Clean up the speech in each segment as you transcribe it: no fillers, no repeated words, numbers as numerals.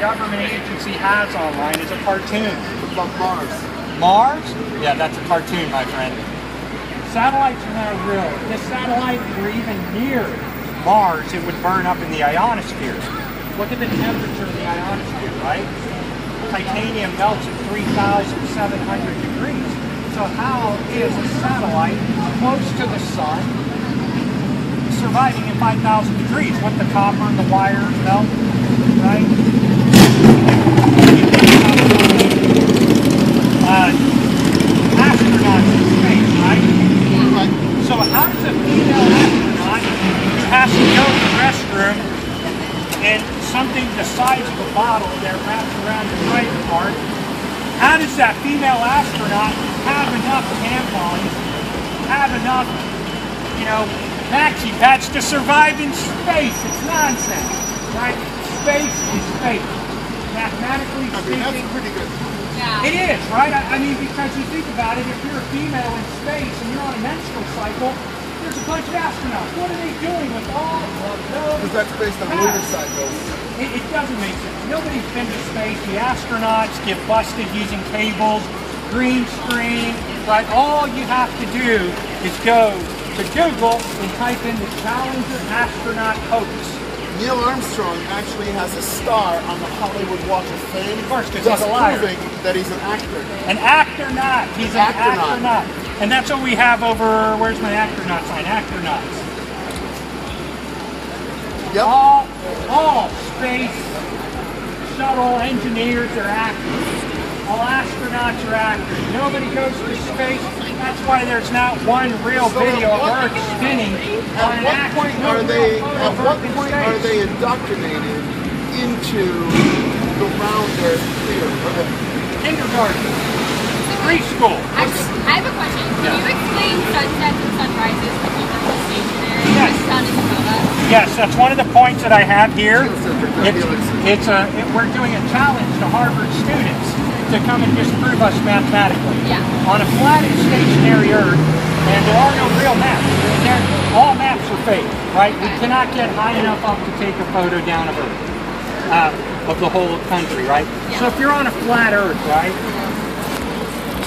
government agency has online is a cartoon. What about Mars? Mars? Yeah, that's a cartoon, my friend. Satellites are not real. If this satellite were even near Mars, it would burn up in the ionosphere. Look at the temperature of the ionosphere, right? Titanium melts at 3,700 degrees. So how is a satellite close to the sun surviving at 5,000 degrees? With the copper and the wires melt, right? Astronauts in space, right? So how does a female astronaut who has to go to the restroom and something the size of a bottle that wraps around the private part, how does that female astronaut have enough tampons, have enough, maxi pads to survive in space? It's nonsense, right? Space is fake. Mathematically speaking, that's pretty good. Yeah. It is, right? I mean, because you think about it, if you're a female in space and you're on a menstrual cycle, there's a bunch of astronauts. What are they doing with all of those? Because that's based on lunar cycles. It doesn't make sense. Nobody's been to space. The astronauts get busted using cables, green screen, right? All you have to do is go to Google and type in the Challenger astronaut hoax. Neil Armstrong actually has a star on the Hollywood Walk of Fame. Of course, because he's a liar. Proving that he's an actor. An actor-naut. He's an actor-naut. And that's what we have over, where's my actor-naut sign? Actor-nauts. Yep. All space shuttle engineers are actors. All astronauts are actors. Nobody goes to space. That's why there's not one real video of Earth spinning on an actor. At what point are they indoctrinated into the round Earth theory? Kindergarten. Preschool. Actually, I have a question. Can you explain sunsets and sunrises for people who are stationary? Yes. The sun is a soda. Yes, that's one of the points that I have here. We're doing a challenge to Harvard students to come and disprove us mathematically. Yeah. On a flat and stationary Earth, and there are no real maps. All maps are fake, right? We cannot get high enough up to take a photo down of Earth, of the whole country, right? Yeah. So if you're on a flat Earth, right?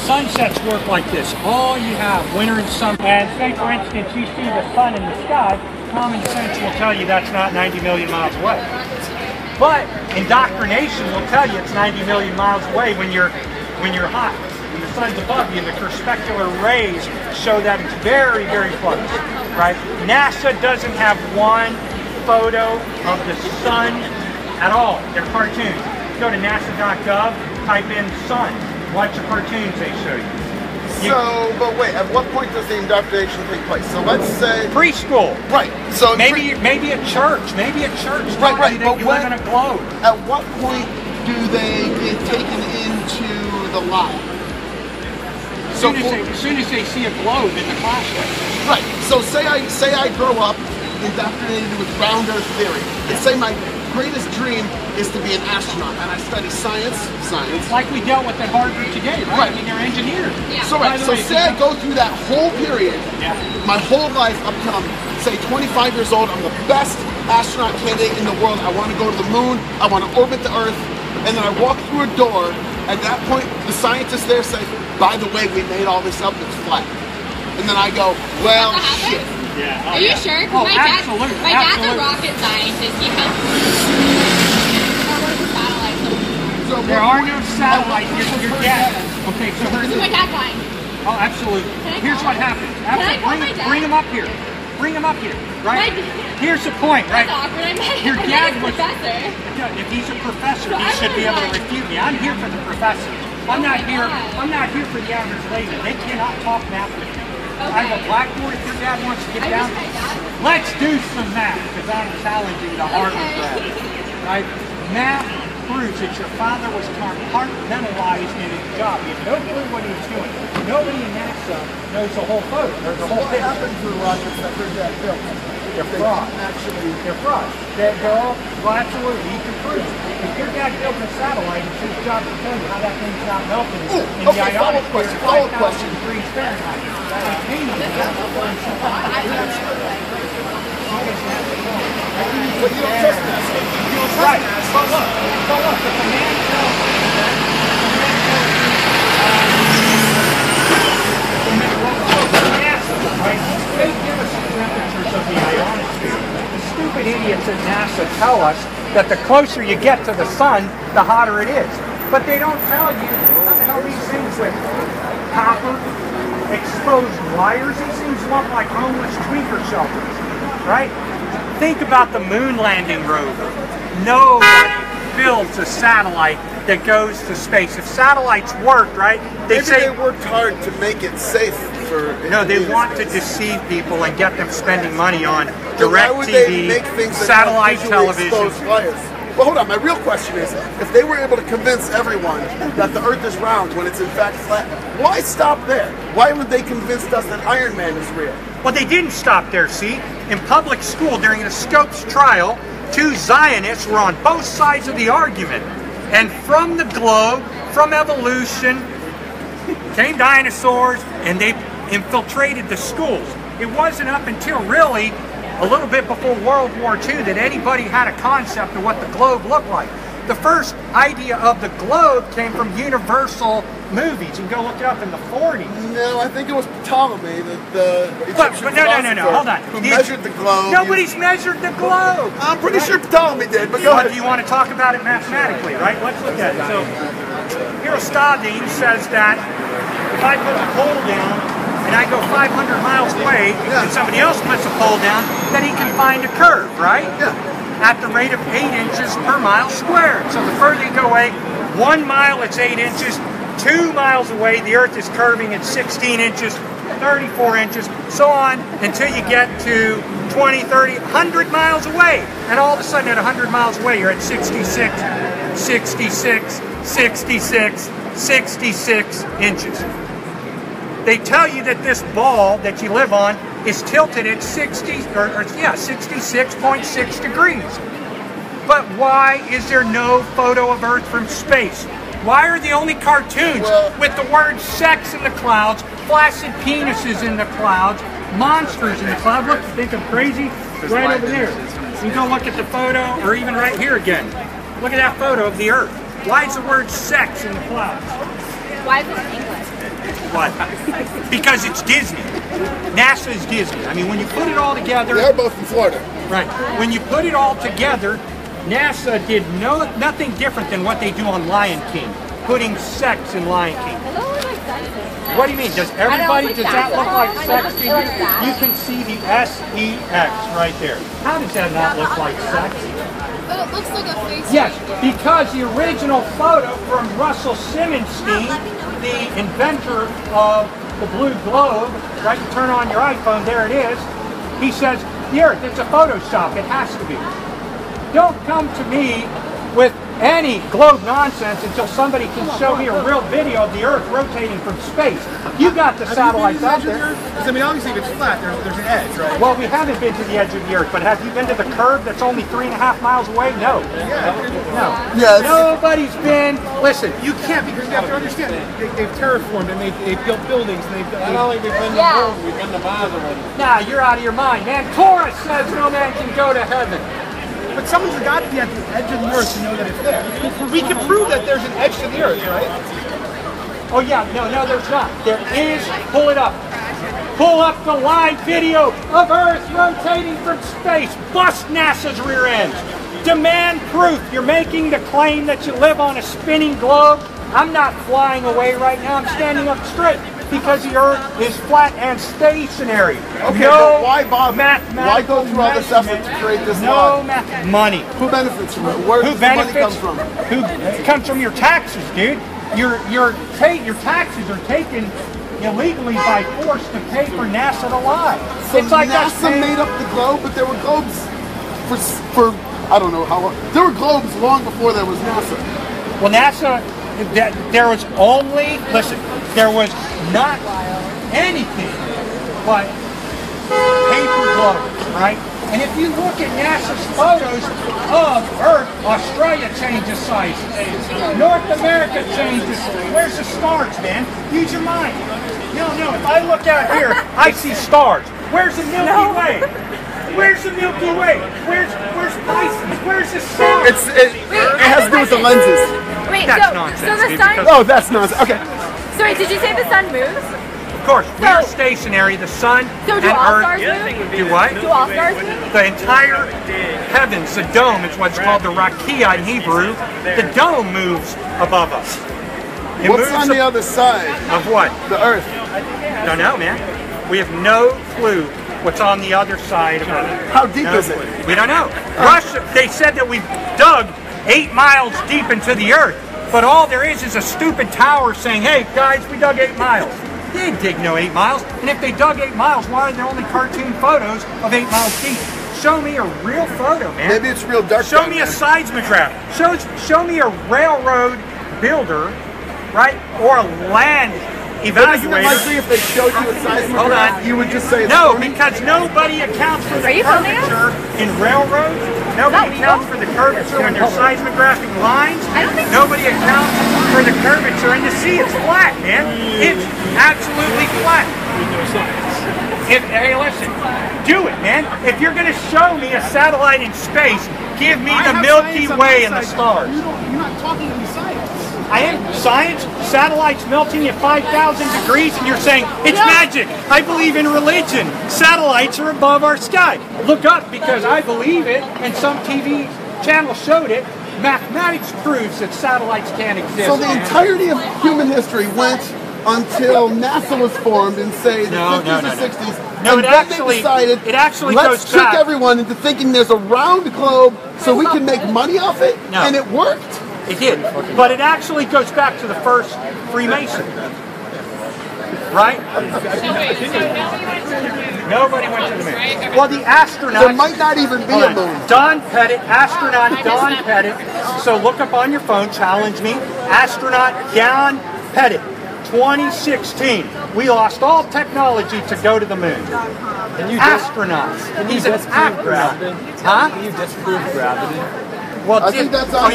Sunsets work like this. All you have, winter and summer. And say, for instance, you see the sun in the sky, common sense will tell you that's not 90 million miles away. But indoctrination will tell you it's 90 million miles away when you're hot. When the sun's above you, the perspectival rays show that it's very, very close, right? NASA doesn't have one photo of the sun at all. They're cartoons. Go to nasa.gov, type in sun. Watch the cartoons they show you. But wait, at what point does the indoctrination take place? So let's say preschool. Right. So maybe a church. Maybe a church. Right. But you live in a globe. At what point do they get taken into the lie? As soon as they see a globe in the classroom. Right. So say I grow up indoctrinated with round Earth theory, and say my greatest dream is to be an astronaut, and I study science. Like we dealt with at Harvard today, right? I mean, they're engineers. Yeah. So say I go through that whole period, my whole life up till I'm, say, 25 years old, I'm the best astronaut candidate in the world. I want to go to the moon, I want to orbit the Earth, and then I walk through a door. At that point, the scientists there say, by the way, we made all this up, it's flat. And then I go, well, shit. Yeah. Are you sure? My dad's a rocket scientist. He helps. There are no satellites. You're dead. Okay, so Is my dad flying? Oh, absolutely. Here's what happens. Bring him up here. Bring him up here, right? Here's the point, right? That's awkward. Your dad was a professor. If he's a professor, he should be able to refute me. I'm here for the professors. I'm not here for the average layman. They cannot talk math with me. Okay. I have a blackboard if your dad wants to get down. Let's do some math, because I'm challenging the Harvard grad. Right? Math proves that your father was compartmentalized in his job. He had no clue what he was doing. Nobody in NASA knows the whole photo. There's a whole What happened to the rockets that their dad built? They're frauds. They're frauds. Well, absolutely, you can prove it. If your dad built a satellite, it's his job to tell you how that thing's not melting in the ionosphere at 5,000 degrees Fahrenheit. But you don't trust NASA. Right. But look, stupid idiots at NASA tell us that the closer you get to the sun, the hotter it is. But they don't tell you how these things with copper, exposed wires, these things look like homeless tweaker shelters, right? Think about the moon landing rover. Nobody builds a satellite that goes to space. If satellites worked, right, Maybe they worked hard to make it safe for... No, they want to deceive people and get them spending money on direct why would they TV, make things that satellite have visually television. exposed wires? Well, hold on. My real question is, if they were able to convince everyone that the Earth is round when it's in fact flat, why stop there? Why would they convince us that Iron Man is real? Well, they didn't stop there, see? In public school, during the Scopes trial, 2 Zionists were on both sides of the argument. And from the globe, from evolution, came dinosaurs, and they infiltrated the schools. It wasn't up until really a little bit before World War II that anybody had a concept of what the globe looked like. The first idea of the globe came from Universal movies. You can go look it up in the 40s. No, I think it was Ptolemy, the Egyptian no, hold on. who measured the globe. Nobody's measured the globe. I'm pretty sure Ptolemy did, but go ahead. You want to talk about it mathematically, right? Let's look at it. So, Aristotle says that if I put a pole down and I go 500 miles away, and somebody else puts a pole down, then he can find a curve, right? Yeah. At the rate of 8 inches per mile squared. So the further you go away, 1 mile it's 8 inches, 2 miles away the Earth is curving at 16 inches, 34 inches, so on until you get to 20, 30, 100 miles away. And all of a sudden at 100 miles away you're at 66, 66, 66, 66 inches. They tell you that this ball that you live on is tilted at 66.6 degrees. But why is there no photo of Earth from space? Why are the only cartoons with the word sex in the clouds, flaccid penises in the clouds, monsters in the clouds? Look, think I'm crazy? Right over there. You go look at the photo, or even right here again. Look at that photo of the Earth. Why is the word sex in the clouds? Why is it in English? What? Because it's Disney. NASA is Disney. I mean, when you put it all together... They're both in Florida. Right. When you put it all together, NASA did nothing different than what they do on Lion King, putting sex in Lion King. It looks like dinosaurs. What do you mean? Does everybody, does that look like sex to you? You can see the S-E-X right there. How does that not look like sex? But it looks like a face. Yes, because the original photo from Russell Simonstein, the inventor of the blue globe, right? You turn on your iPhone, there it is. He says, the Earth, it's a Photoshop, it has to be. Don't come to me with any globe nonsense until somebody can show me a real video of the Earth rotating from space. You got the satellites out there. I mean, obviously if it's flat, there's an edge, right? Well, we haven't been to the edge of the Earth, but have you been to the curve that's only 3.5 miles away? No. No. Yes. Nobody's been. Listen, You can't, because you have to understand, they've terraformed and they've built buildings and they've Not only we've been to the moon, we've been to Mars already. nah, you're out of your mind, man. Torah says no man can go to heaven. But someone's got to be at the edge of the Earth to know that it's there. We can prove that there's an edge to the Earth, right? Oh yeah, no, there's not. There is. Pull it up. Pull up the live video of Earth rotating from space. Bust NASA's rear end. Demand proof. You're making the claim that you live on a spinning globe. I'm not flying away right now. I'm standing up straight because the Earth is flat and stationary. Okay, no but why bother? mathematical Why go through all this effort to create this law? Money. Who benefits from it? Where Who does the money benefits? come from? Who comes from your taxes, dude? Your taxes are taken illegally by force to pay for NASA to lie. So it's like us NASA paying- made up the globe, but there were globes for I don't know how long. There were globes long before there was NASA. Well, NASA, there was only, listen, there was not anything but paper globes, right? And if you look at NASA's photos of Earth, Australia changes sizes. North America changes. Where's the stars, man? Use your mind. No, if I look out here, I see stars. Where's the Milky Way? Where's the Milky Way? Where's Pisces? Where's the sun? It has to do with the lenses. Wait, That's so nonsense, the dude, sun. because- Oh, that's nonsense. Okay. Sorry, did you say the sun moves? Of course. We're stationary. The sun So and do all Earth. stars move? Do what? Do all stars move? The entire heavens, the dome, is what's called the rakia in Hebrew. The dome moves above us. It What's moves on the other side? of what? The Earth. Don't know, man. We have no clue what's on the other side of Earth. How deep No is it? clue. We don't know. Russia, they said that we dug 8 miles deep into the Earth, but all there is a stupid tower saying, hey guys, we dug 8 miles. They didn't dig no 8 miles, and if they dug 8 miles, why are there only cartoon photos of 8 miles deep? Show me a real photo, man. Maybe it's real dark. Show me a seismograph. Show me a railroad builder, right, or a land But isn't it evaluator. likely if they showed you a seismograph, Hold on. you would just say it's No, phony? because nobody accounts for the Are you filming us? curvature in railroads. Nobody legal? accounts for the curvature in their seismographic lines. I don't think so. Nobody accounts for the curvature in the sea. It's flat, man. It's absolutely flat. Hey, listen, do it, man. If you're going to show me a satellite in space, give me the Milky Way and the stars. You're not talking any science. I am science, satellites melting at 5,000 degrees, and you're saying, it's magic. I believe in religion. Satellites are above our sky. Look up, because I believe it, and some TV channel showed it. Mathematics proves that satellites can't exist. So the entirety of human history went until NASA was formed in, say, the 50s or 60s. No, and then they decided, it actually let's goes trick back. everyone into thinking there's a round globe so we can make money off it, No. and it worked. It did, but it actually goes back to the first Freemason, right? Nobody went to the moon. Well, the astronauts. There might not even be Hold a on. moon. Don Pettit, astronaut Don Pettit. So look up on your phone, challenge me. Astronaut Don Pettit, 2016. We lost all technology to go to the moon. Astronauts. He's an astronaut. Huh? Can you disprove gravity? Well, I think that's on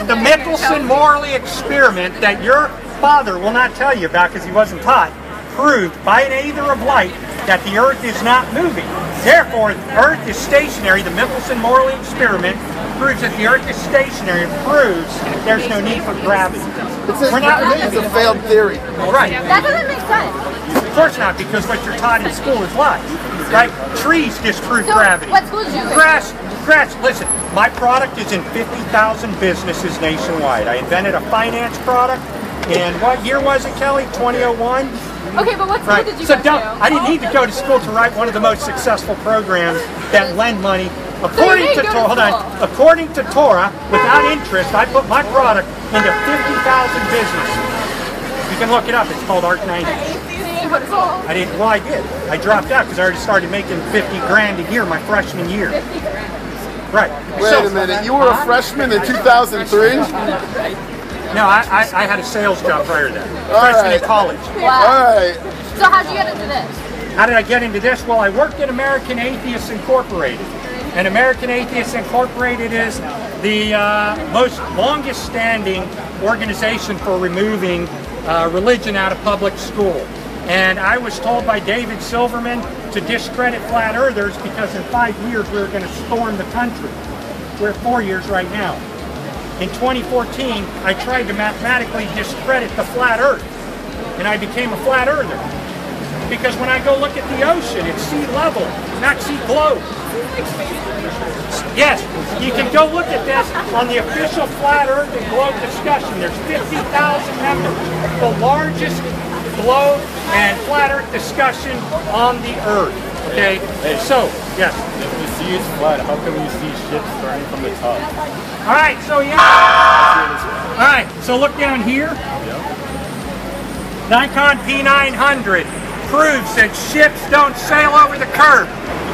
the Michelson-Morley experiment that your father will not tell you about because he wasn't taught, proved by an aether of light that the Earth is not moving. Therefore, Earth is stationary. The Michelson-Morley experiment proves that the Earth is stationary and proves there's no need for gravity. It's a failed theory. Right. That doesn't make sense. Of course not, because what you're taught in school is lies. Right? Trees disprove So, gravity. what school did you go to? Grass, listen, my product is in 50,000 businesses nationwide. I invented a finance product, and what year was it, Kelly? 2001? Okay, but what school Right. did you So go to? I didn't need to go to school to write one of the most successful programs that lend money. According didn't to go to Torah, school. according to Torah, without interest, I put my product into 50,000 businesses. You can look it up. It's called Art 90. Did you go to school? I didn't. Well, I did. I dropped out because I already started making 50 grand a year my freshman year. 50 grand. Right. Wait a minute, you were a freshman in 2003? No, I had a sales job prior to that. All Freshman right. in college. Wow. All right. So how'd you get into this? How did I get into this? Well, I worked at American Atheists Incorporated. And American Atheists Incorporated is the most longest standing organization for removing religion out of public school. And I was told by David Silverman to discredit flat earthers because in 5 years we were going to storm the country. We're at 4 years right now. In 2014, I tried to mathematically discredit the flat earth. And I became a flat earther. Because when I go look at the ocean, it's sea level, not sea globe. Yes, you can go look at this on the official Flat Earth and Globe discussion. There's 50,000 members. The largest globe and flat earth discussion on the earth. Okay? So, yes. If the sea is flat, how come you see ships starting from the top? Alright, so yeah. Alright, so look down here. Nikon P900 proves that ships don't sail over the curb.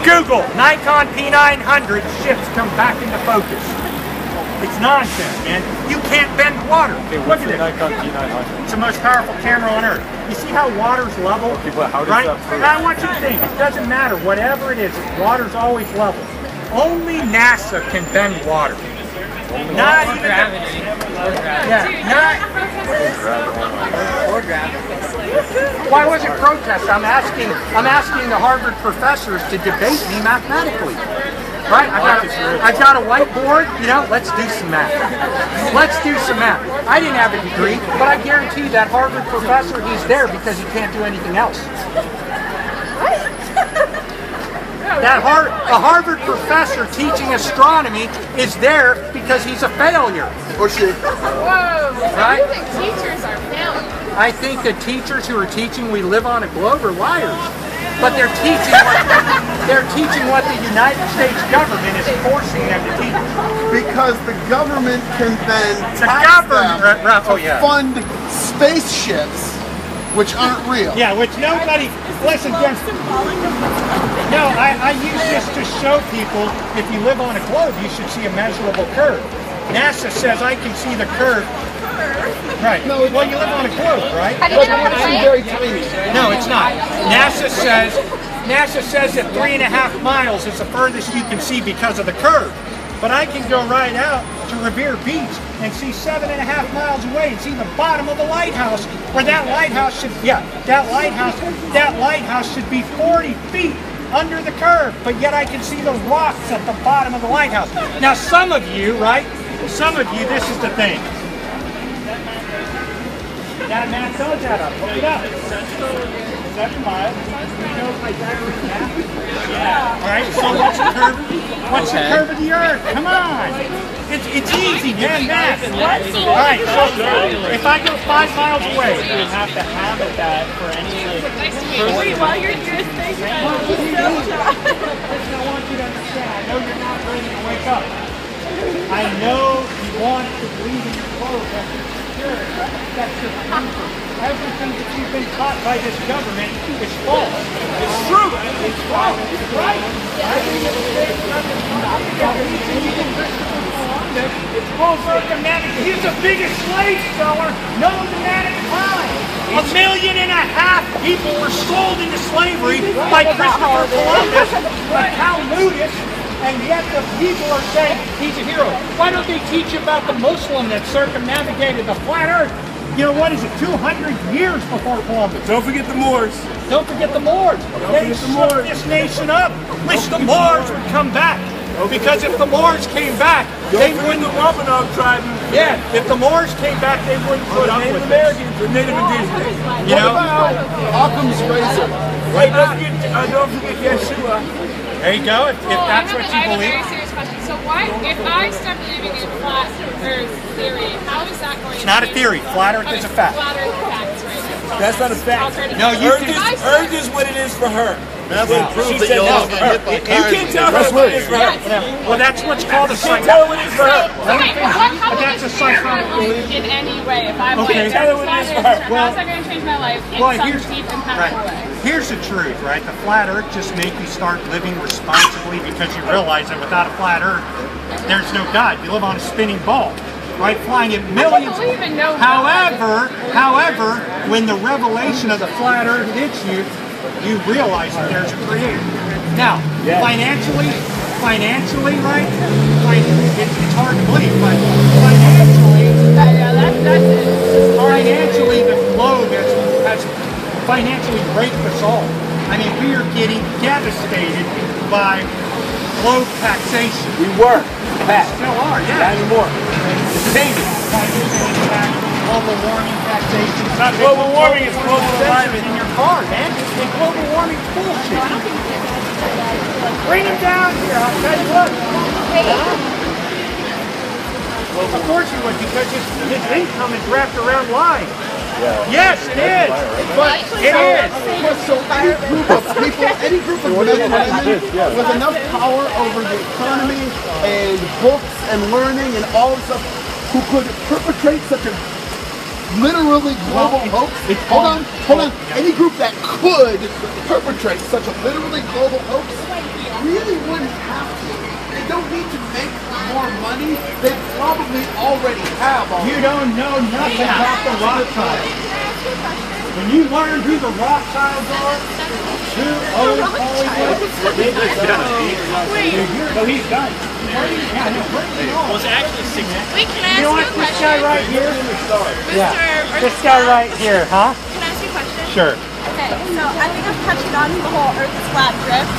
Google Nikon P900, ships come back into focus. It's nonsense, man. You can't bend water. Okay, Look what's at the it. Nikon P900? It's the most powerful camera on earth. You see how water's level? Okay, but how does right? that prove? I want you to think, it doesn't matter. Whatever it is, water's always level. Only NASA can bend water. Not even gravity. Or gravity. Why was it protest? I'm asking the Harvard professors to debate me mathematically. Right? I've got a whiteboard. You know, let's do some math. Let's do some math. I didn't have a degree, but I guarantee that Harvard professor, he's there because he can't do anything else. That a Harvard professor teaching astronomy is there because he's a failure. Or she. Whoa! Right? I think teachers are failures. I think the teachers who are teaching we live on a globe are liars. But they're teaching what the United States government is forcing them to teach. Because the government can then tax them to fund spaceships, which aren't real. Yeah, which nobody, listen, no, I use this to show people, if you live on a globe, you should see a measurable curve. NASA says I can see the curve. Right. No, well, you live on a globe, right? Have you been on a plane? Very tiny. No, it's not. NASA says that 3.5 miles is the furthest you can see because of the curve. But I can go right out to Revere Beach and see 7.5 miles away and see the bottom of the lighthouse, where that lighthouse should, that lighthouse should be 40 feet under the curve, but yet I can see the rocks at the bottom of the lighthouse. Now some of you, right, this is the thing. That math does add up. Look it up. 7 miles. You know my diary math? Yeah. All right, so what's the curve? What's the curve of the earth? Come on. It's easy, man, math. All right, so if I go 5 miles away, You would have to have it that for any Wait, while you're here, thank you. I want you to understand, I know you're not ready to wake up. I know you want to believe in your clothes. That's your spirit. That's your comfort. Everything that you've been taught by this government is false. It's true. It's false. It's right. It's bullshit. He's the biggest slave seller known to mankind. 1.5 million people were sold into slavery by Christopher Columbus, by Talmudists, and yet the people are saying he's a hero. Why don't they teach about the Muslim that circumnavigated the flat earth? You know, what is it, 200 years before Columbus? Don't forget the Moors. Don't forget the Moors. They shook this nation up. Wish the Moors would come back. Because if the Moors came back, they wouldn't. The Wampanoag tribe. Yeah, if the Moors came back, they wouldn't put up with Americans. The Native Indigenous. You know? Occam's razor. Wait, don't forget Yeshua. There you go. If that's what you I have a believe. very serious question. So why, if I start believing in flat Earth theory, how is that going to It's not a theory. Flat Earth is a fact. Flat Earth facts right now. That's not a fact. No, you Earth can. Earth is what it is for her. That's what proves She that said you'll no. all get hit by You cars. can't tell her what it is for her. Well, that's what's called a You can't tell her what it is for her. Okay, how will That's a this change my psychotic life belief. in any way? If I'm Okay. like, Tell her what it is for her. how's that going to change my life in some deep, impactful way? Here's the truth, right? The flat Earth just make you start living responsibly because you realize that without a flat Earth, there's no God. You live on a spinning ball, right? Flying at millions. I don't believe in no However, when the revelation of the flat Earth hits you, you realize that there's a creator. Now, financially, right? It's hard to believe, but financially, the globe has financially raped us all. I mean, we are getting devastated by globe taxation. We were. We still are, yeah. Not anymore. It's changing. Global warming taxation. It's not global warming, it's global alignment. In your car, man. And global warming bullshit. Bring him down here, I'll tell you what. Of course you would, because his income is wrapped around lying. Yes, it is. But it is. So any group of people, any group of men and women with enough power over the economy and books and learning and all this stuff, who could perpetrate such a literally global hoax. Hold on. Any group that could perpetrate such a literally global hoax really wouldn't have to. They don't need to make more money. They probably already have. You don't know nothing about the Rothschilds. When you learn who the Rothschilds are, who owns Hollywood, so he's done. Yeah, no, Well, it's actually 6. Wait, can I you know what? ask you a This guy question? right here. Mr. This guy right here, huh? Can I ask you a question? Sure. Okay, so I think I'm touching on the whole Earth is flat drift,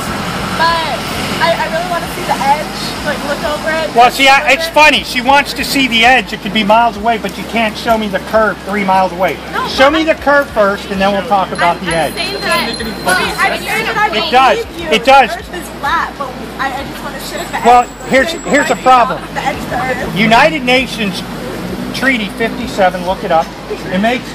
but I really want to see the edge, like look over it. Well, see, it's funny. She wants to see the edge. It could be miles away, but you can't show me the curve 3 miles away. No, show me the curve first, and then we'll talk about the edge. I'm saying that I It does. believe you. It does. The earth is flat, but I just want to show the edge. Well, here's a problem. The edge of the earth. United Nations Treaty 57. Look it up. It makes.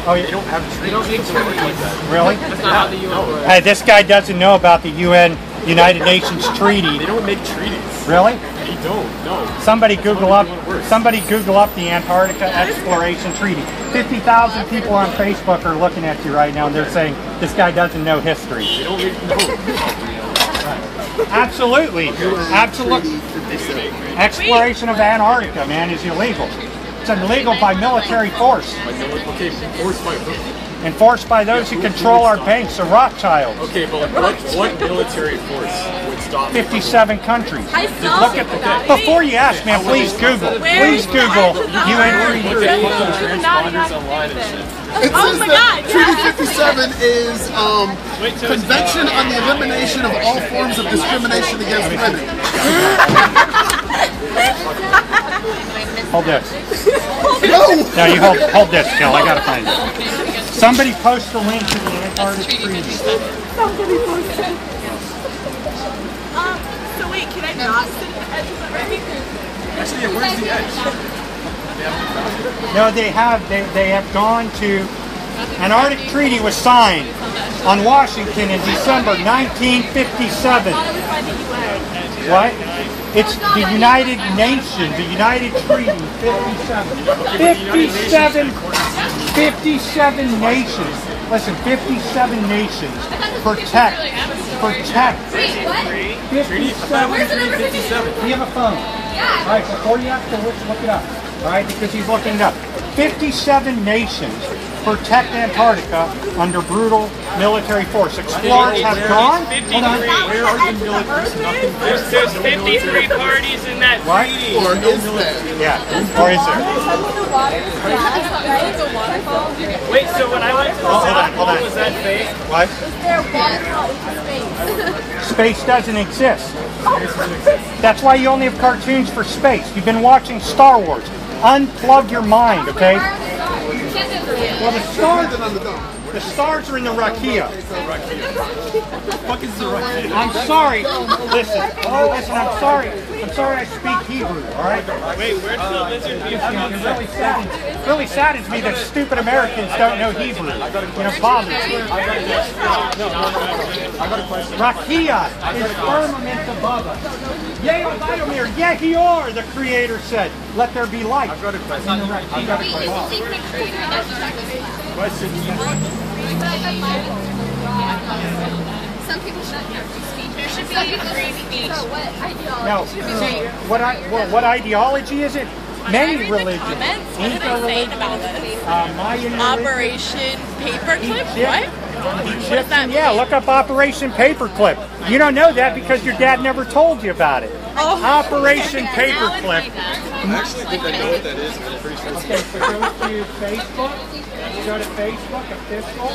Oh, They don't have treaties. They don't make treaties like that. Really? That's not how the UN works. Hey, this guy doesn't know about the UN United Nations Treaty. They don't make treaties. Really? They don't. No. Somebody Google up the Antarctica Exploration Treaty. 50,000 people on Facebook are looking at you right now, and they're saying this guy doesn't know history. They don't make no. Absolutely. Absolutely. Exploration of Antarctica, man, is illegal. It's illegal by military force. Okay, forced by who? Enforced by those who control our banks, the Rothschilds. Okay, but what military force would stop 57 countries. I saw Look at before you ask, man, please Google. Please Google UN Treaty. transponders online and shit? It says that Treaty 57 is Convention on the Elimination of All Forms of Discrimination Against Women. Hold this. No! No, you hold this, Jill. I gotta find it. Somebody post the link to the Antarctic Treaty. Somebody post it. So wait, can I not sit at the edge of the earth? Actually, yeah, where's the edge? No, they have gone to. Antarctic Treaty was signed on Washington in December 1957. What? It's the United Nations, the United Treaty, 57 nations. Listen, 57 nations protect. 57. Do you have a phone? Yeah. All right, before you have to look it up, all right, because he's looking it up. 57 nations protect Antarctica under brutal military force. Explorers have gone. Hold on. Where are the military? There's 53 parties in that What? treaty. Or is there? Yeah. Or is there? Wait, so when I went to the South hold on. Pole, was that fake? What? There waterfall in space. Space doesn't exist. That's why you only have cartoons for space. You've been watching Star Wars. Unplug your mind, okay? Well, the stars are in the rakia. Fuck is the right? I'm sorry. Listen, I'm sorry. I'm sorry I speak Hebrew, all right? Wait, where did the lizard people come from? Really saddens me that stupid Americans don't know Hebrew. You know, bothers me. Rakia is firmament above us. Yea, Biomir, Yehior, the Creator said, let there be light. I've got a question. Some people shouldn't have free speech. There should be free speech. So what ideology? No, see, what ideology is it? Many religions. Comments? What did I say about this? Mayan Operation Paperclip? What? What does that mean? Yeah, look up Operation Paperclip. You don't know that because your dad never told you about it. Oh. Operation Paperclip. I actually think I know what that is, but I'm pretty sure. Okay, so go to Facebook. Go to Facebook, official,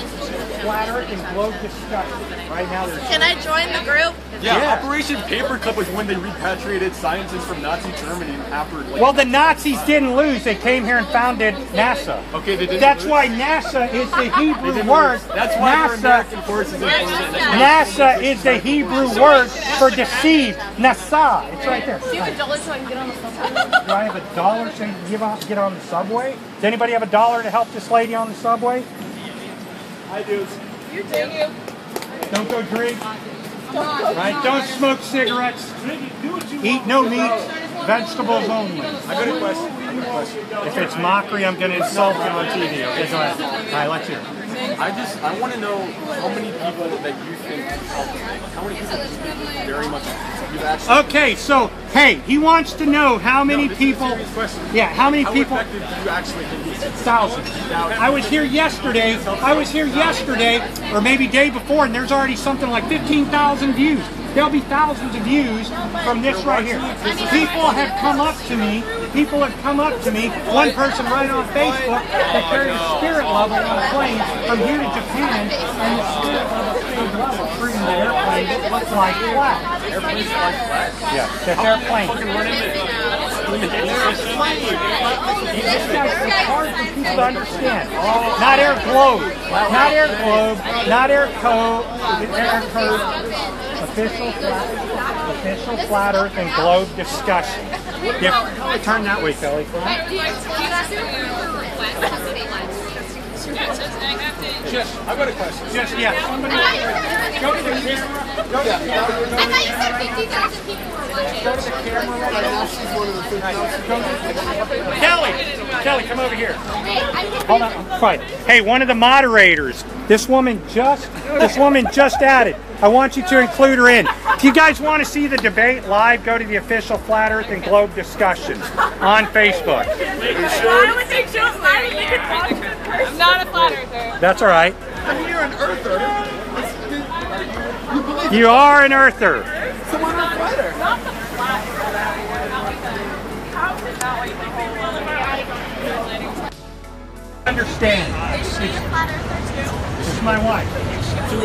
Flat Earth and Globe discussion. Right now there's... Can I join the group? Yeah, Operation Paperclip was when they repatriated scientists from Nazi Germany after. Well, the Nazis didn't lose. They came here and founded NASA. Okay, they didn't. That's lose. why NASA is the Hebrew word. That's why NASA, American forces. NASA is the Hebrew word for deceive. NASA. It's right there. Do you have a dollar so I can get on the subway? Do I have a dollar so you can get on the subway? Does anybody have a dollar to help this lady on the subway? I do. You do. Don't go drink. Right? Don't smoke cigarettes. Eat no meat. Vegetables only. I got a question. If it's mockery, I'm going to insult you on TV. Okay, go ahead. All right, let's hear it. I want to know how many people that you think helped me. Like, how many people do you think very much you've actually... Okay, so, hey, he wants to know how many people... Yeah, how many people... How effective do you actually think these are? Thousands. I was here yesterday, or maybe day before, and there's already something like 15,000 views. there'll be thousands of views from this right here. People have come up to me. People have come up to me. One person right on Facebook that carried a spirit level on a plane from here to Japan, and the spirit level stayed level, proving the airplane looks like flat. Airplanes fly flat? Yeah, that's airplane. It's hard for people to understand. Not air globe. Not air globe. Not air code. Air code. Official flat earth and globe discussion. Yeah, turn that way, Kelly. I've got a question. Just, yeah. Somebody go to the camera. Go to the camera. I thought you said 50,000 people were watching. Go to the camera. Right now she's one of the 50,000. Kelly, come over here. Hold on, quiet. Hey, one of the moderators. This woman just added. I want you to include her in. If you guys want to see the debate live, go to the official Flat Earth and Globe discussion on Facebook. I would think so. I'm not a flat earther. That's all right. You're an earther. You are an earther. So we're not flat earth. Not the flat earther. Understand. Is she a flat earther too? This is my wife.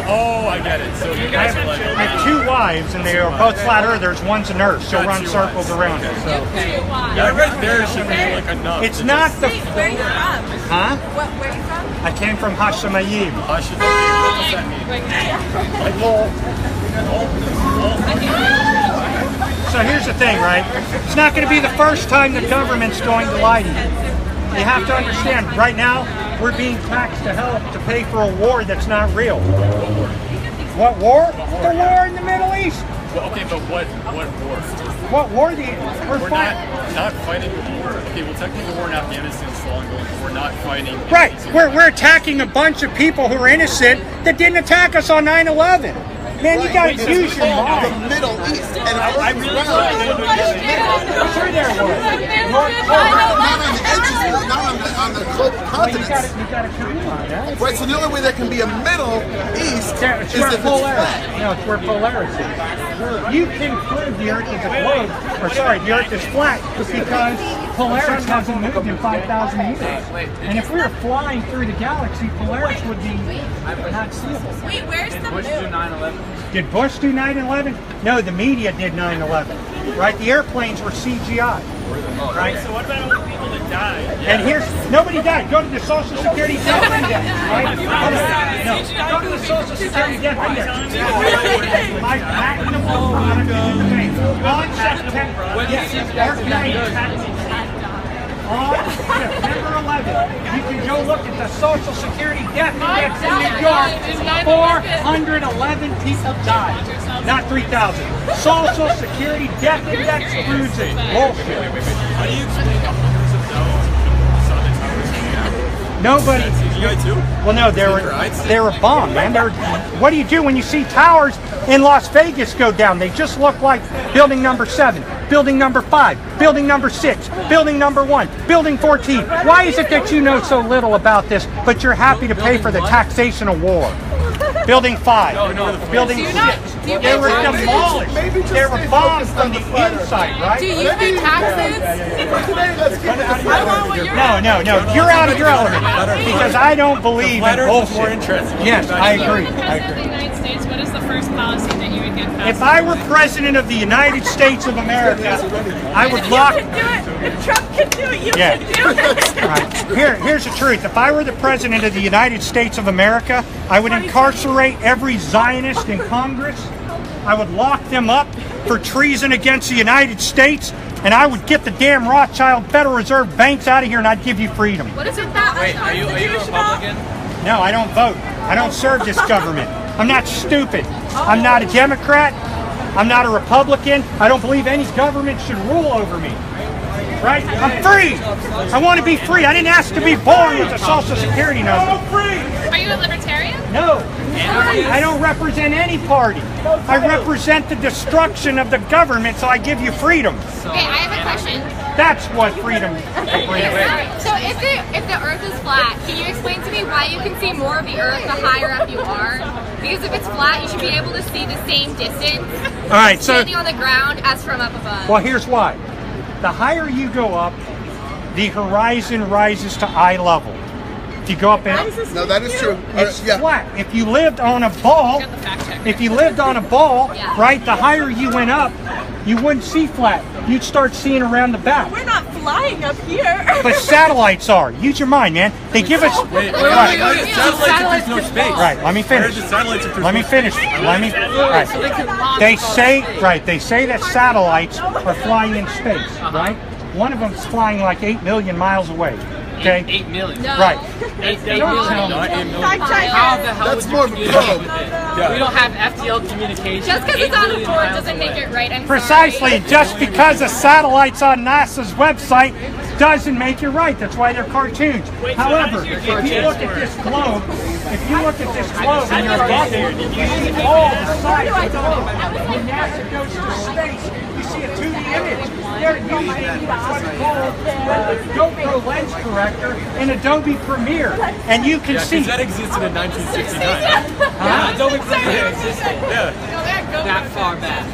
Oh, I get it. So you guys are like... I have two wives, and they are both flat earthers. One's a nurse. She'll run circles around it. So. Yeah, right there should be like enough. It's not the... Where are you from? Huh? Where are you from? I came from Hashemayim. What does that mean? So here's the thing, right? It's not going to be the first time the government's going to lie to you. You have to understand, right now, we're being taxed to help to pay for a war that's not real. What war? The war in the Middle East. Well, okay, but what war? What war? We're not fighting the war. Okay, well, technically the war in Afghanistan is still ongoing, but we're not fighting... Right, we're attacking a bunch of people who are innocent that didn't attack us on 9/11. Man, you gotta use your mind. The Middle East. And I really thought they would Sure there was. not on the global continents. You gotta come on that. Right, so the only way there can be a Middle East It's is where if it's Polaris. flat. No, it's where Polaris is. You can prove the Earth is a globe, or sorry, the Earth is flat because Polaris hasn't moved in 5,000 years. And if we were flying through the galaxy, Polaris would be not seeable. Wait, where's the moon? Did Bush do 9/11? No, the media did 9/11. Right? The airplanes were CGI. Right? So what about all the people that died? And here's nobody died. Go to the Social Security death index. Right? No. Go to the Social Security death index. My patentable product is in the bank. On September 11th, you can go look at the Social Security death index in New York. 411 people died, not 3,000. Social Security death index proves it. Bullshit. How do you explain the hundreds of thousands of people saw the towers coming out? Nobody. CGI too? Well, no, they were bombed, man. What do you do when you see towers in Las Vegas go down? They just look like building number 7, building number 5, building number 6, building number 1, building 14. Why is it that you know so little about this, but you're happy to pay for the taxation of war? Building 5, building 6. They were demolished. They were bombed from the inside, right? Do you pay taxes? No. You're out of your element because I don't believe in bullshit. Yes, I agree. President of the United States, what is the first policy that you would get passed? If I were president of the United States of America, I would lock. You can do it. If Trump can do it, you Yeah. can do it. Right. Here's the truth. If I were the president of the United States of America, I would incarcerate every Zionist in Congress. I would lock them up for treason against the United States, and I would get the damn Rothschild Federal Reserve banks out of here, and I'd give you freedom. What is it that Wait, are you a Republican? No, I don't vote. I don't serve this government. I'm not stupid. I'm not a Democrat. I'm not a Republican. I don't believe any government should rule over me. Right? I'm free. I want to be free. I didn't ask to be born with a Social Security number. Are you a libertarian? No. I don't represent any party. I represent the destruction of the government, so I give you freedom. Okay, I have a question. That's what freedom is. So if the Earth is flat, can you explain to me why you can see more of the Earth the higher up you are? Because if it's flat, you should be able to see the same distance All right, so standing on the ground as from up above. well, here's why. The higher you go up, the horizon rises to eye level. If you go up in, No, that is true. it's Yeah. flat. If you lived on a ball, Yeah. right, the higher you went up, you wouldn't see flat. You'd start seeing around the back. We're not flying up here. But satellites are. Use your mind, man. They give us. Wait, Right. why is satellites if there's no space? Right, let me Where finish. are the satellites if there's Let me no finish. space? Right. They say that satellites are flying in space, right? One of them's flying like 8 million miles away. Okay? 8 million. No. Right. 8 Don't million. tell me. Not 8 million. Fact check. How the hell That's would more you of a communicate probe. with it? Yeah. We don't have FTL communication. Just because 8 it's on a million board miles doesn't make away. it right. I'm Precisely. sorry. Just because a satellite's on NASA's website doesn't make it right. That's why they're cartoons. However, if you look at this globe, and you're above there, you see all the sides of the globe. When NASA goes to space, you see a 2D image. They're using what's called GoPro lens corrector in Adobe Premiere, and you can Yeah, see. because that existed in 1969. Yeah, Adobe Premiere existed Yeah. that far back.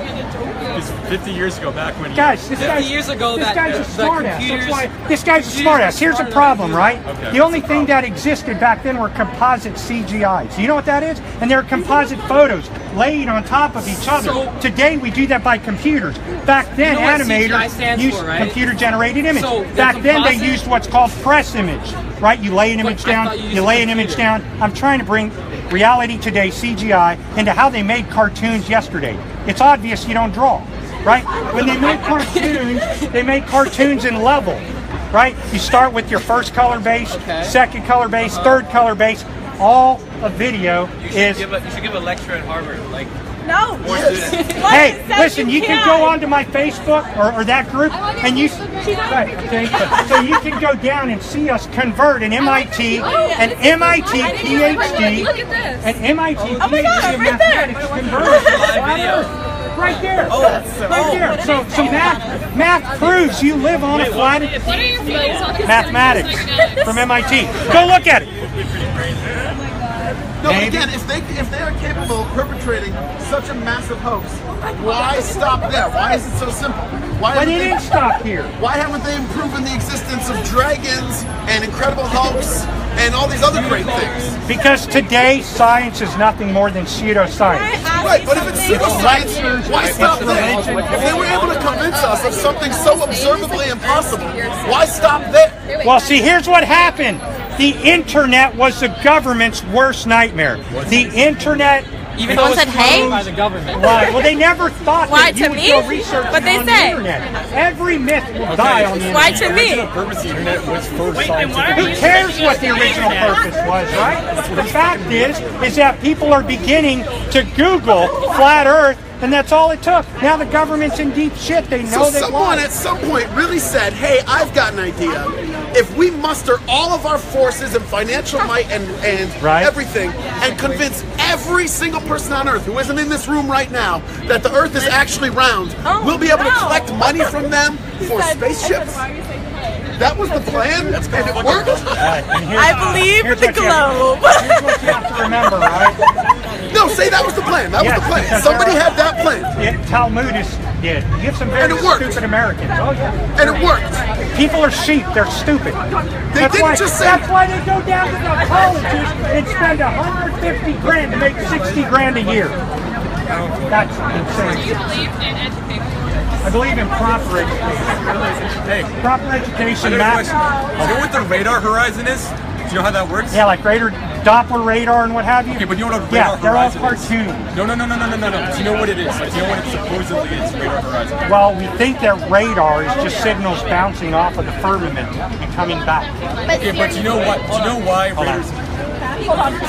It's 50 years ago, back when. Guys, this 50 guy's, years ago, this that guy's a the smartass. That's computers- why this guy's a smartass. Here's a problem, right? The only thing that existed back then were composite CGIs. You know what that is? And they're composite photos laid on top of each other. So- Today we do that by computers. Back then, You know what CGI animators stands used for, right? computer-generated image. So the Back then they composite- used what's called press image, right? You lay an image I down, thought you you used lay a an image computer. down. I'm trying to bring reality today, CGI, into how they made cartoons yesterday. It's obvious you don't draw. Right? When they make cartoons in level, right? You start with your first color base, second color base, third color base. All a video is. You should give a lecture at Harvard. Like, No. Hey, listen, you can go onto my Facebook or that group, and you. Right, okay? So you can go down and see us convert an MIT, an MIT PhD, Look at this. an MIT Oh my God, PhD in right there. mathematics converted. Right there. Right there. So math proves you live on a flat. What are your feelings on this? Mathematics from MIT. Go look at it. No, but again, if they are capable of perpetrating such a massive hoax, why stop there? Why is it so simple? Why But haven't it they- didn't stop here. Why haven't they proven the existence of dragons and Incredible Hulks and all these other great things? Because today science is nothing more than pseudoscience. Right, but if it's pseudoscience, why stop there? If they were able to convince us of something so observably impossible, why stop there? Well, see, here's what happened. The internet was the government's worst nightmare. The internet. even though Someone it's said, "Hey?" controlled by the government. Why? Well, they never thought Why, that you to would me? go researching But they on the say. internet. Every myth will die on the internet. Why to me? The purpose of the internet was for then why scientific. are Who cares what the original purpose was, right? The fact is that people are beginning to Google flat Earth, and that's all it took. Now the government's in deep shit. They know So they someone want at it. some point really said, hey, I've got an idea. If we muster all of our forces and financial might and Right. everything and convince every single person on Earth who isn't in this room right now that the Earth is actually round, we'll be able to collect money from them for spaceships. That was the plan, and it worked. I believe in the globe. Here's what you have to remember, right? No, say that was the plan. That was Yes, the plan. because Somebody there are- had that plan, Talmudists did. You have some very And it worked. stupid Americans. Oh yeah. and it worked. People are sheep. They're stupid. They didn't just say- That's why they go down to the colleges and spend 150 grand to make 60 grand a year. That's Do you insane. believe in education? I believe in proper education. Hey, Proper I education, got a Matt. question. Do you know what the radar horizon is? Do you know how that works? Yeah, like Doppler radar and what have you. Okay, but you know what a Yeah, radar they're all horizon is? cartoons. No. Do you know what it is? Like, do you know what it supposedly is, radar horizon? Well, we think that radar is just signals bouncing off of the firmament and coming back. Okay, but do you know what? Do you know why radars?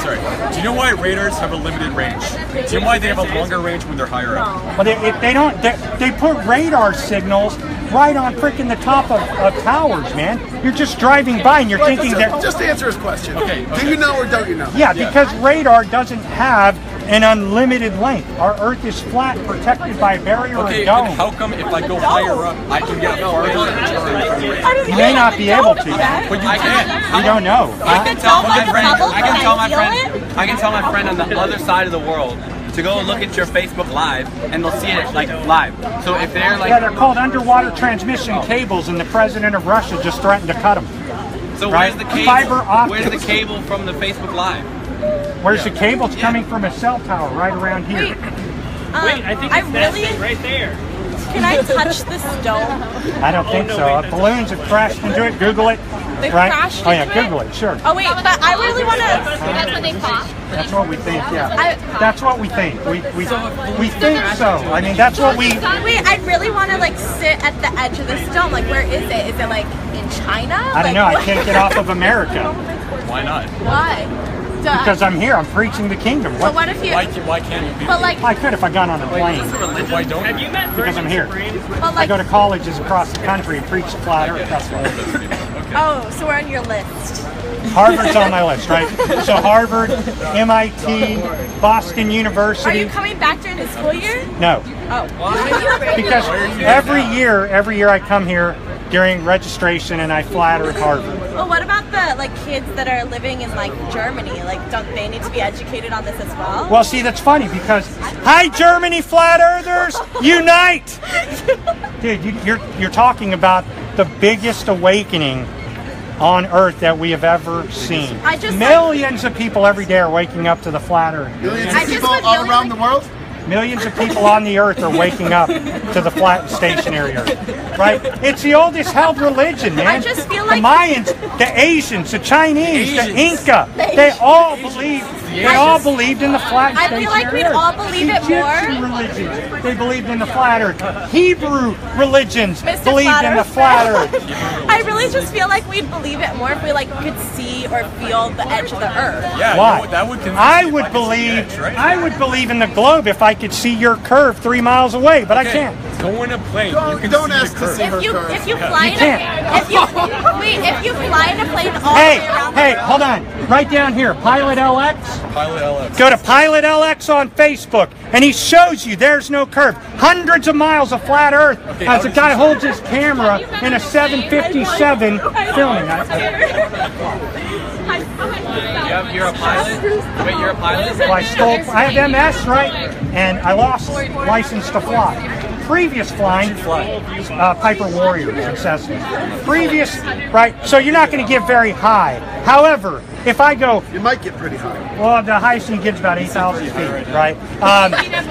Sorry. Do you know why radars have a limited range? Do you know why they have a longer range when they're higher up? But if they don't, they put radar signals right on freaking the top of towers, man. You're just driving by and you're thinking that... Just answer his question. Okay. Do you know or don't you know? Yeah, because radar doesn't have an unlimited length. Our Earth is flat, protected by a barrier or a dome. How come if I go higher up, I can get a farther return? You may not be able to. But you can. You don't know. I can tell my friend. I can tell my friend on the other side of the world to go look at your Facebook Live, and they'll see it like live. So if they're like, yeah, they're called underwater transmission cables, and the president of Russia just threatened to cut them. so right? where's the cable? Fiber optics. Where's the cable from the Facebook Live? Where's the cable? It's coming from a cell tower right around here. Wait, I think it's that thing right there. Can I touch this dome? I don't think so. Balloons have crashed into it. Google it. They right? crashed Oh yeah, into it? Google it. Sure. Oh wait, but I really want to. That's what they pop. That's what we think. Yeah. That's what we think. We think so. I mean, that's what we. Wait, I really want to like sit at the edge of this dome. Like, where is it? Is it like in China? I don't know. I can't get off of America. Why not? Why? Because I'm here. I'm preaching the kingdom. But what if you? Why can't you be? But like, I could if I got on a plane. Why don't you? Because I'm here. but I like. go to colleges across the country and preach the flat earth. That's what I do. Oh, so we're on your list. Harvard's on my list, right? So Harvard, MIT, Boston Are University. you coming back during the school year? No, Oh. because every year I come here during registration and I flat earth Harvard. Well, what about the like kids that are living in like Germany? Like, don't they need to be educated on this as well? Well, see, that's funny because, hi Germany flat earthers, unite! Dude, you're talking about the biggest awakening on earth that we have ever seen. Millions of people every day are waking up to the flat earth. Millions of people all around the world? Millions of people on the earth are waking up to the flat and stationary earth, right? It's the oldest held religion, man. I just feel like the Mayans, the Asians, the Chinese, the Inca, they all believed in the flat and I stationary feel like we'd earth. all believe it Egyptian more. religions, they believed in the flat earth. Hebrew religions Mr. believed Flat in the Earth. flat earth. I really just feel like we'd believe it more if we like could see or feel the edge of the earth. Yeah, Why? that would convince I me if would could see believe edge, right? I would believe in the globe if I could see your curve 3 miles away, but I can't. Go in a plane. You can Don't see ask the to curve. see her curve. If you fly You in can't. a if you fly in a plane all the way around Hey, the world. hold on. Right down here, Pilot LX. Pilot LX. Go to Pilot LX on Facebook, and he shows you there's no curve. Hundreds of miles of flat Earth as a guy holds his camera in a 757 filming. You're a pilot? Wait, you're a pilot? Well, I have MS, right? And I lost license to fly. Previous flying, Piper Warrior in Cessna. Previous, right? So you're not going to get very high. However, if I go, You might get pretty high. well, the highest you can get is about 8,000 feet, right?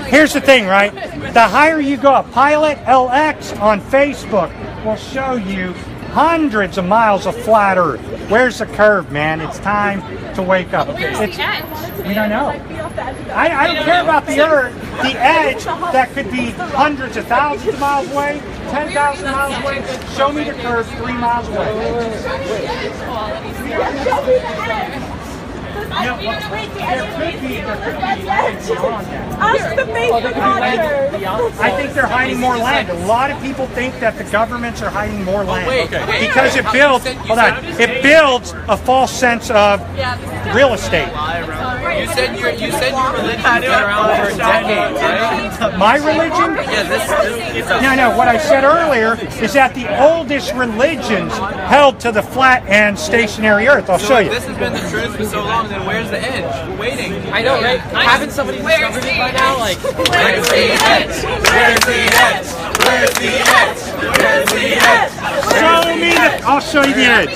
Here's the thing, right? The higher you go up, Pilot LX on Facebook will show you hundreds of miles of flat Earth. Where's the curve, man? It's time to wake up. We don't know. I don't care about the Earth. The edge that could be hundreds of thousands of miles away, 10,000 miles away. Show me the curve 3 miles away. No, there could be on that. I think they're hiding more land. A lot of people think that the governments are hiding more land because it builds. Hold on, it builds a false sense of real estate. You said your religion's been around for decades, right? My religion? Yeah, No. What I said earlier is that the oldest religions held to the flat and stationary Earth. I'll show you. This has been the truth for so long, then where's the edge? We're waiting. I know, right? Haven't somebody discovered it by now? Like, Where's the edge? Where's the edge? Where's the edge? Where's the edge? Show me the. I'll show you the edge.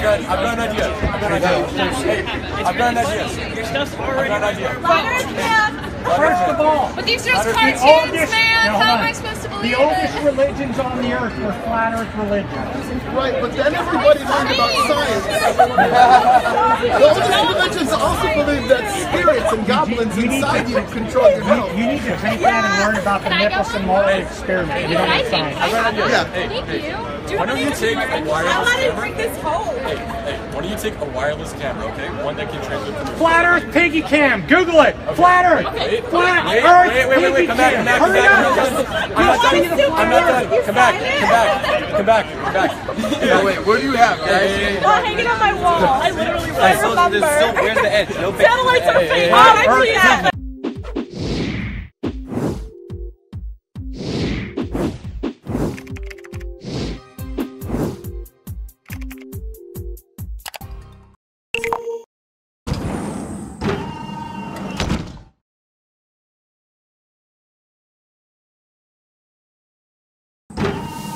I've got an idea. I've got an idea. Your stuff's already First of all, But these are just the cartoons, oldest- man. no, hold How am on. I supposed to believe The oldest it? religions on the earth were flat Earth religions. Right, but then everybody learned about science. The oldest religions also believe that spirits and goblins inside you control your health. You need to take that and learn about the Nicholson Morley experiment. You don't I need think science. Yeah. Thank you. Why don't you take a wireless How did camera? bring this home? Hey, why don't you take a wireless camera, okay? One that can transmit from your Flat Earth Piggy Cam. Google it. Flat Earth. Wait, Flat Earth Piggy come back, Cam. come back, Hurry come up. back. I'm not done. Come back. Yeah, wait, what do you have, guys? Well, hanging on my wall. I literally Where's the edge? No Satellites are fake. Oh, I see that.